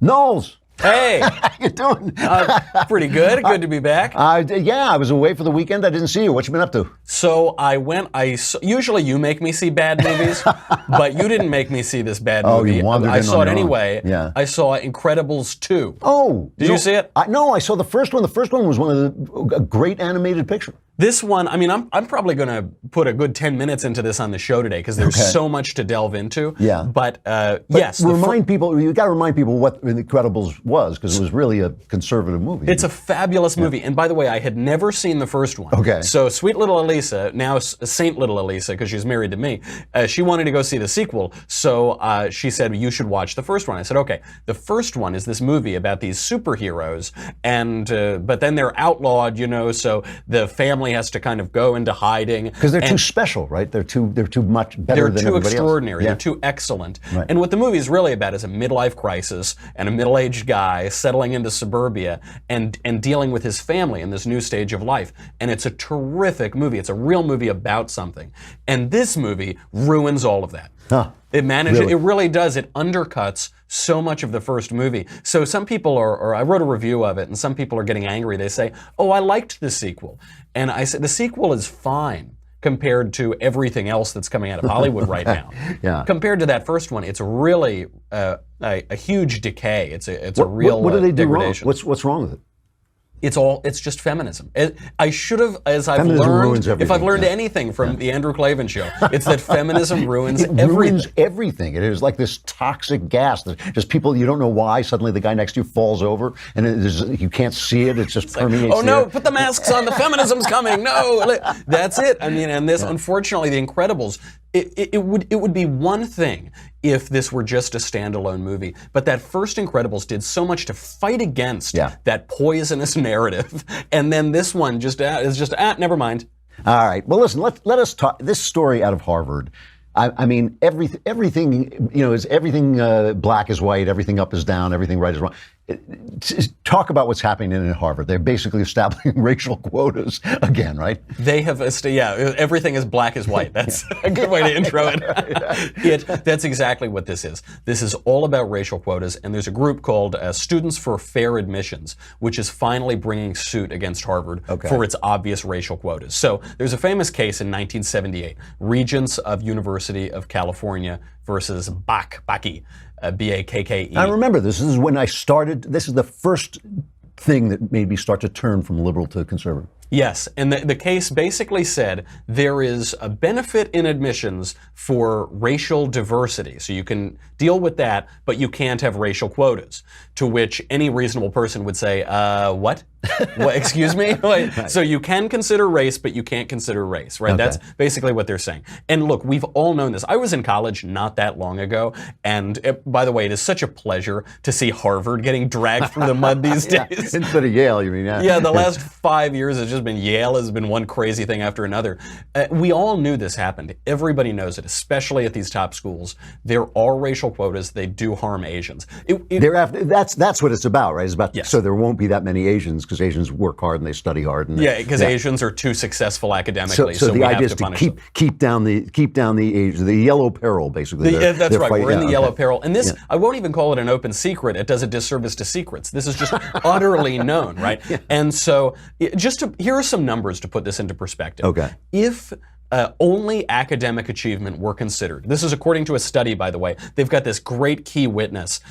Knowles! Hey! How you doing? Pretty good. Good to be back. Yeah, I was away for the weekend. I didn't see you. What you been up to? So usually you make me see bad movies, but you didn't make me see this bad movie. You wandered I in saw on it your own. anyway. Yeah. I saw Incredibles 2. Oh. Did you see it? No, I saw the first one. The first one was one of a great animated picture. This one, I mean, I'm probably going to put a good 10 minutes into this on the show today because there's so much to delve into. Yeah. But yes. You got to remind people what Incredibles was, because it was really a conservative movie. It's a fabulous movie. And by the way, I had never seen the first one. Okay. So sweet little Elisa, now Saint little Elisa, because she's married to me, she wanted to go see the sequel. So she said, you should watch the first one. I said, okay. The first one is this movie about these superheroes, and but then they're outlawed, so the family has to kind of go into hiding. Because they're too special, right? They're too much better than everybody else. They're too extraordinary. They're too excellent. Right. And what the movie is really about is a midlife crisis and a middle-aged guy settling into suburbia and dealing with his family in this new stage of life. And it's a terrific movie. It's a real movie about something. And this movie ruins all of that. Huh. It manages. Really? It really does. It undercuts so much of the first movie. So some people or I wrote a review of it, and some people are getting angry. They say, "Oh, I liked the sequel," and I said the sequel is fine compared to everything else that's coming out of Hollywood right now. Yeah. Compared to that first one, it's really a huge decay. It's a real What do they do degradation. wrong? What's wrong with it? It's just feminism. I should have, as I've Feminism ruins learned, if everything, I've learned yeah. anything from the Andrew Klavan show, it's that feminism ruins It everything. ruins everything. It is like this toxic gas that just people, you don't know why, suddenly the guy next to you falls over and you can't see it. It just permeates. Oh no, put the masks on, the feminism's coming. No, that's it. I mean, and this, unfortunately, The Incredibles, it would be one thing if this were just a standalone movie, but that first Incredibles did so much to fight against that poisonous narrative, and then this one is just never mind. All right. Well, listen. Let us talk. This story out of Harvard. I mean, everything. Is everything black is white, everything up is down, everything right is wrong. Talk about what's happening in Harvard. They're basically establishing racial quotas again, right? They have, everything is black is white. That's a good way to intro it. That's exactly what this is. This is all about racial quotas, and there's a group called Students for Fair Admissions, which is finally bringing suit against Harvard for its obvious racial quotas. So there's a famous case in 1978, Regents of University of California versus Bakke. B-A-K-K-E. I remember this. This is when I started. This is the first thing that made me start to turn from liberal to conservative. Yes, and the case basically said there is a benefit in admissions for racial diversity. So you can deal with that, but you can't have racial quotas. To which any reasonable person would say, what? What? Excuse me? So you can consider race, but you can't consider race, right? That's basically what they're saying. And look, we've all known this. I was in college not that long ago, and by the way, it is such a pleasure to see Harvard getting dragged through the mud these days. Instead of Yale, you mean? Yeah, the last 5 years has just been Yale has been one crazy thing after another. We all knew this happened. Everybody knows it, especially at these top schools. There are racial quotas. They do harm Asians. That's what it's about, right? It's about so there won't be that many Asians because Asians work hard and they study hard. And because Asians are too successful academically. So the we idea have is to punish keep down the yellow peril, basically. That's right. We're in the yellow peril, and this I won't even call it an open secret. It does a disservice to secrets. This is just utterly known, right? And so, here are some numbers to put this into perspective. Okay. If only academic achievement were considered. This is according to a study, by the way. They've got this great key witness,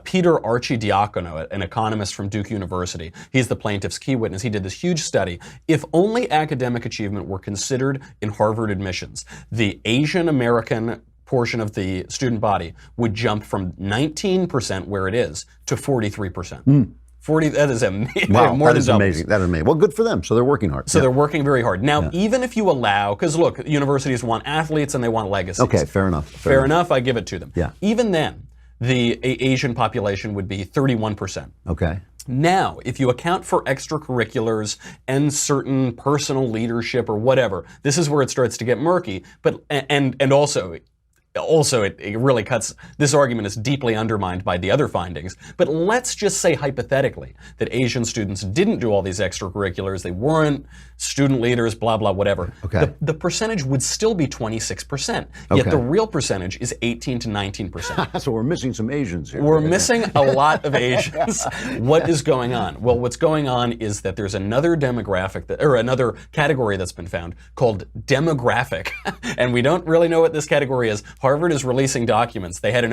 Peter Archidiakono, an economist from Duke University. He's the plaintiff's key witness. He did this huge study. If only academic achievement were considered in Harvard admissions, the Asian American portion of the student body would jump from 19%, where it is, to 43%. 40, that is amazing. Wow, more that than is doubles. amazing. That is amazing. Well, good for them. So they're working hard. So they're working very hard. Now, even if you allow, because look, universities want athletes and they want legacies. Okay, fair enough. Fair enough, I give it to them. Yeah. Even then, the Asian population would be 31%. Okay. Now, if you account for extracurriculars and certain personal leadership or whatever, this is where it starts to get murky. But and also, also, it really cuts, this argument is deeply undermined by the other findings. But let's just say hypothetically that Asian students didn't do all these extracurriculars, they weren't student leaders, blah, blah, whatever. Okay. The percentage would still be 26%, Okay. yet the real percentage is 18 to 19%. So we're missing some Asians here. We're missing a lot of Asians. What is going on? Well, what's going on is that there's another demographic, or another category that's been found called demographic. And we don't really know what this category is. Harvard is releasing documents. They had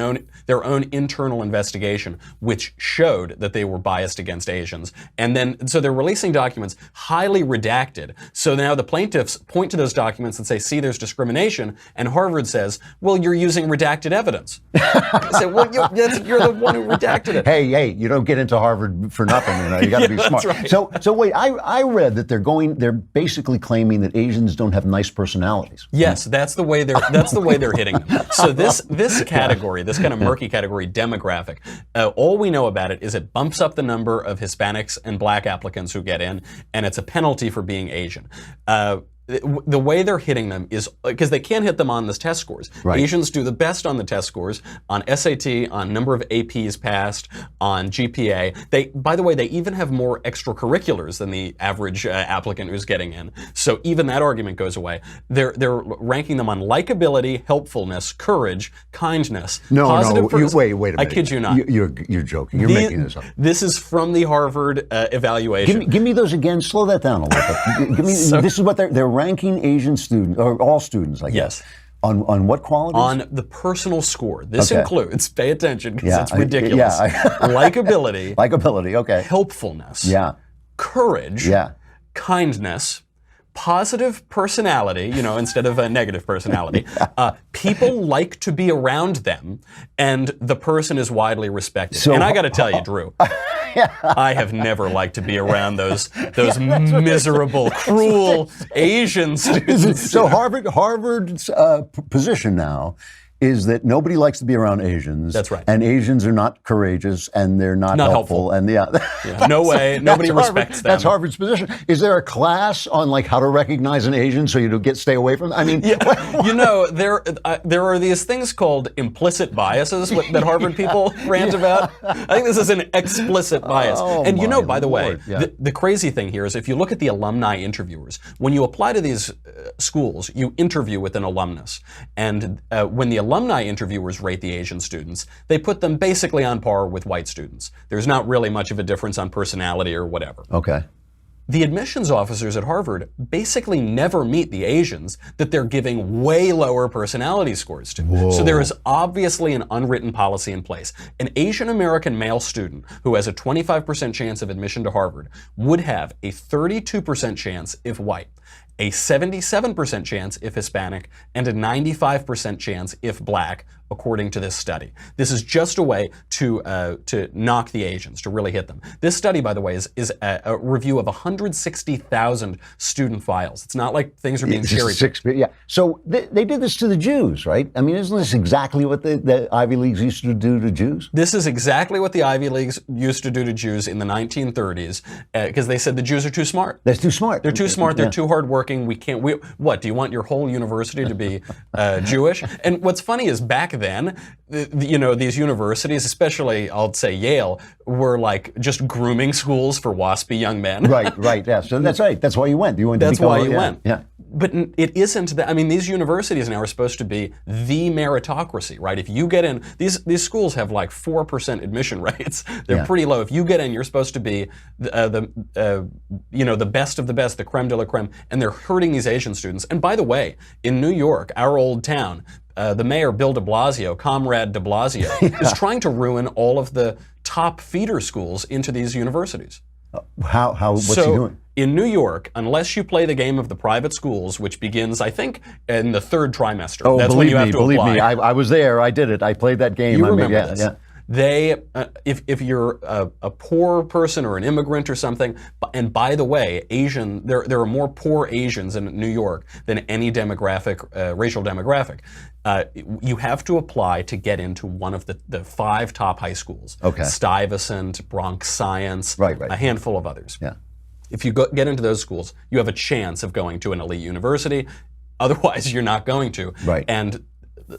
their own internal investigation, which showed that they were biased against Asians. And then, so they're releasing documents highly redacted. So now the plaintiffs point to those documents and say, see, there's discrimination. And Harvard says, well, you're using redacted evidence. I say, well, you're the one who redacted it. Hey, you don't get into Harvard for nothing. You got to be smart. Right. So wait, I read that they're basically claiming that Asians don't have nice personalities. Yes, that's the way they're hitting them. So this category, this kind of murky category, demographic, all we know about it is it bumps up the number of Hispanics and black applicants who get in, and it's a penalty for being Asian. The way they're hitting them is because they can't hit them on the test scores. Right. Asians do the best on the test scores, on SAT, on number of APs passed, on GPA. By the way, they even have more extracurriculars than the average applicant who's getting in. So even that argument goes away. They're ranking them on likability, helpfulness, courage, kindness. No, wait a minute. I kid you not. You're joking. You're making this up. This is from the Harvard evaluation. Give me those again. Slow that down a little bit. Give me. This is what they're ranking Asian students, or all students, I guess. Yes. On what qualities? On the personal score. This includes, pay attention because it's ridiculous. Yeah, likability. Likability, okay. Helpfulness. Yeah. Courage. Yeah. Kindness. Positive personality, instead of a negative personality. People like to be around them, and the person is widely respected. And I got to tell you, Drew, I have never liked to be around those miserable, cruel Asian students. So Harvard's position now is that nobody likes to be around Asians. That's right. And Asians are not courageous, and they're not helpful. And no way. Nobody respects them. That's Harvard's position. Is there a class on how to recognize an Asian so you stay away from them? I mean, there are these things called implicit biases that Harvard people rant about. I think this is an explicit bias. Oh, and by the way, yeah. the crazy thing here is if you look at the alumni interviewers, when you apply to these schools, you interview with an alumnus. And when the alumni interviewers rate the Asian students, they put them basically on par with white students. There's not really much of a difference on personality or whatever. Okay. The admissions officers at Harvard basically never meet the Asians that they're giving way lower personality scores to. Whoa. So there is obviously an unwritten policy in place. An Asian American male student who has a 25% chance of admission to Harvard would have a 32% chance if white, a 77% chance if Hispanic, and a 95% chance if black, according to this study. This is just a way to knock the Asians, to really hit them. This study, by the way, is a review of 160,000 student files. It's not like things are being cherry-picked. Yeah. So they did this to the Jews, right? I mean, isn't this exactly what the Ivy Leagues used to do to Jews? This is exactly what the Ivy Leagues used to do to Jews in the 1930s, because they said the Jews are too smart. They're too smart. They're too smart. They're too hardworking. What, do you want your whole university to be Jewish? And what's funny is back then, these universities, especially I'll say Yale, were just grooming schools for waspy young men. Right, yeah. So that's right. That's why you went. That's why you went. Yeah. But it isn't that. I mean, these universities now are supposed to be the meritocracy, right? If you get in, these schools have 4% admission rates. They're pretty low. If you get in, you're supposed to be the best of the best, the creme de la creme, and they're hurting these Asian students. And by the way, in New York, our old town, the mayor, Bill de Blasio, Comrade de Blasio, is trying to ruin all of the top feeder schools into these universities. What's he doing? In New York, unless you play the game of the private schools, which begins, I think, in the third trimester. Oh, that's when you have to believe apply. me, I was there. I did it. I played that game. You remember this. Yeah. They, if you're a poor person or an immigrant or something, and by the way, there are more poor Asians in New York than any racial demographic. You have to apply to get into one of the 5 top high schools. Okay. Stuyvesant, Bronx Science, right. A handful of others. Yeah. If you get into those schools, you have a chance of going to an elite university. Otherwise, you're not going to. Right. And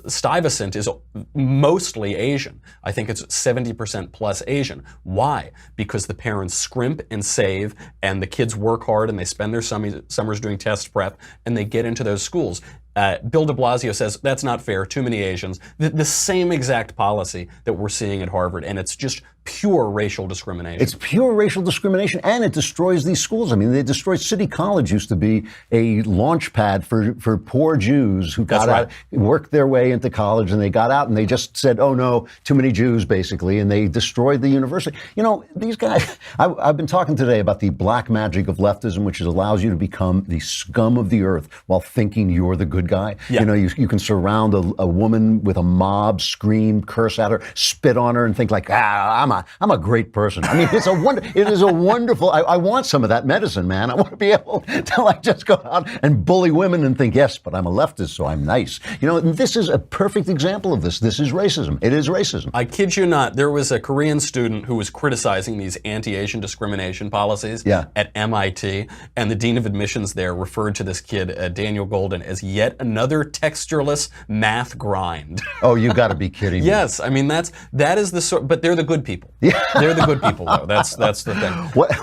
Stuyvesant is mostly Asian. I think it's 70% plus Asian. Why? Because the parents scrimp and save, and the kids work hard, and they spend their summers doing test prep, and they get into those schools. Bill de Blasio says, that's not fair, too many Asians. The same exact policy that we're seeing at Harvard, and it's just pure racial discrimination. It's pure racial discrimination, and it destroys these schools. I mean, they destroyed City College. Used to be a launch pad for poor Jews who got out, worked their way into college, and they got out, and they just said, oh no, too many Jews, basically, and they destroyed the university. You know, these guys, I've been talking today about the black magic of leftism, which allows you to become the scum of the earth while thinking you're the good guy. Yeah. You know, you can surround a woman with a mob, scream, curse at her, spit on her, and think like, I'm a great person. I mean, it is a wonderful, I want some of that medicine, man. I want to be able to like just go out and bully women and think, yes, but I'm a leftist, so I'm nice. You know, this is a perfect example of this. This is racism. It is racism. I kid you not, there was a Korean student who was criticizing these anti-Asian discrimination policies at MIT, and the dean of admissions there referred to this kid, Daniel Golden, as yet another textureless math grind. Oh, you got to be kidding me. Yes, I mean, that is the sort, but they're the good people. Yeah. They're the good people, though. That's the thing.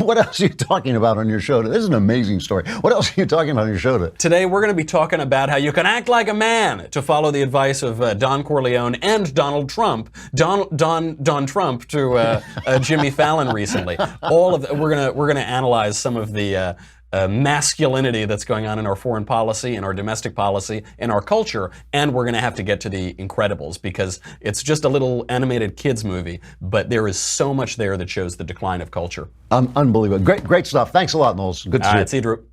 What else are you talking about on your show today? This is an amazing story. What else are you talking about on your show today? Today, we're going to be talking about how you can act like a man to follow the advice of Don Corleone and Donald Trump. Don Trump to Jimmy Fallon recently. We're gonna analyze some of the masculinity that's going on in our foreign policy, in our domestic policy, in our culture, and we're going to have to get to The Incredibles because it's just a little animated kids movie, but there is so much there that shows the decline of culture. Unbelievable. Great stuff. Thanks a lot, Knowles. Good to see you. See you, Drew.